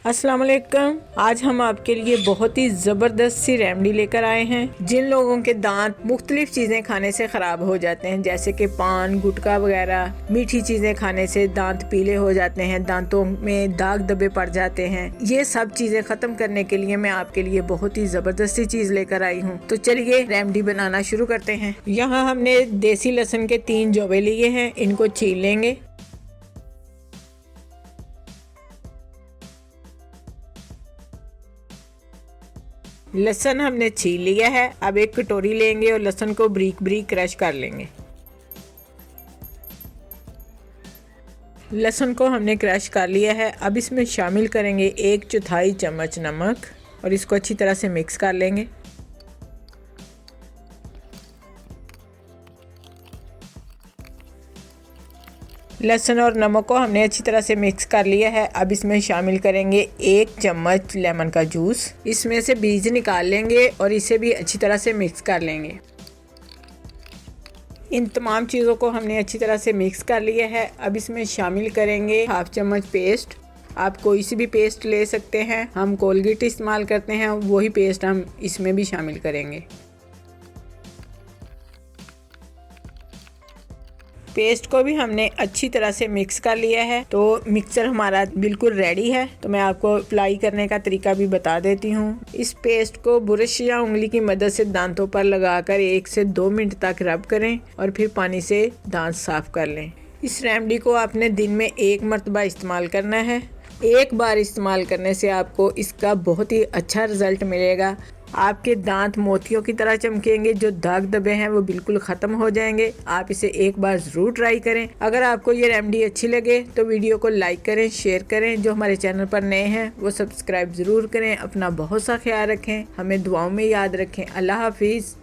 अस्सलाम वालेकुम। आज हम आपके लिए बहुत ही ज़बरदस्त सी रेमेडी लेकर आए हैं। जिन लोगों के दांत मुख्तलिफ चीज़ें खाने से ख़राब हो जाते हैं, जैसे कि पान, गुटखा वगैरह, मीठी चीज़ें खाने से दांत पीले हो जाते हैं, दांतों में दाग धब्बे पड़ जाते हैं, ये सब चीज़ें ख़त्म करने के लिए मैं आपके लिए बहुत ही ज़बरदस्त सी चीज़ लेकर आई हूँ। तो चलिए रेमेडी बनाना शुरू करते हैं। यहाँ हमने देसी लहसुन के 3 जवे लिए हैं, इनको छील लेंगे। लहसुन हमने छील लिया है। अब एक कटोरी लेंगे और लहसुन को बारीक बारीक क्रश कर लेंगे। लहसुन को हमने क्रश कर लिया है। अब इसमें शामिल करेंगे 1/4 चम्मच नमक और इसको अच्छी तरह से मिक्स कर लेंगे। लहसुन और नमक को हमने अच्छी तरह से मिक्स कर लिया है। अब इसमें शामिल करेंगे 1 चम्मच लेमन का जूस। इसमें से बीज निकाल लेंगे और इसे भी अच्छी तरह से मिक्स कर लेंगे। इन तमाम चीज़ों को हमने अच्छी तरह से मिक्स कर लिया है। अब इसमें शामिल करेंगे 1/2 चम्मच पेस्ट। आप कोई सी भी पेस्ट ले सकते हैं, हम कोलगेट इस्तेमाल करते हैं, वही पेस्ट हम इसमें भी शामिल करेंगे। पेस्ट को भी हमने अच्छी तरह से मिक्स कर लिया है। तो मिक्सचर हमारा बिल्कुल रेडी है। तो मैं आपको अप्लाई करने का तरीका भी बता देती हूँ। इस पेस्ट को ब्रश या उंगली की मदद से दांतों पर लगाकर 1 से 2 मिनट तक रब करें और फिर पानी से दांत साफ कर लें। इस रेमेडी को आपने दिन में 1 मरतबा इस्तेमाल करना है। एक बार इस्तेमाल करने से आपको इसका बहुत ही अच्छा रिजल्ट मिलेगा। आपके दांत मोतियों की तरह चमकेंगे, जो दाग धब्बे हैं वो बिल्कुल ख़त्म हो जाएंगे। आप इसे एक बार ज़रूर ट्राई करें। अगर आपको ये रेमेडी अच्छी लगे तो वीडियो को लाइक करें, शेयर करें। जो हमारे चैनल पर नए हैं वो सब्सक्राइब ज़रूर करें। अपना बहुत सा ख्याल रखें, हमें दुआओं में याद रखें। अल्लाह हाफिज़।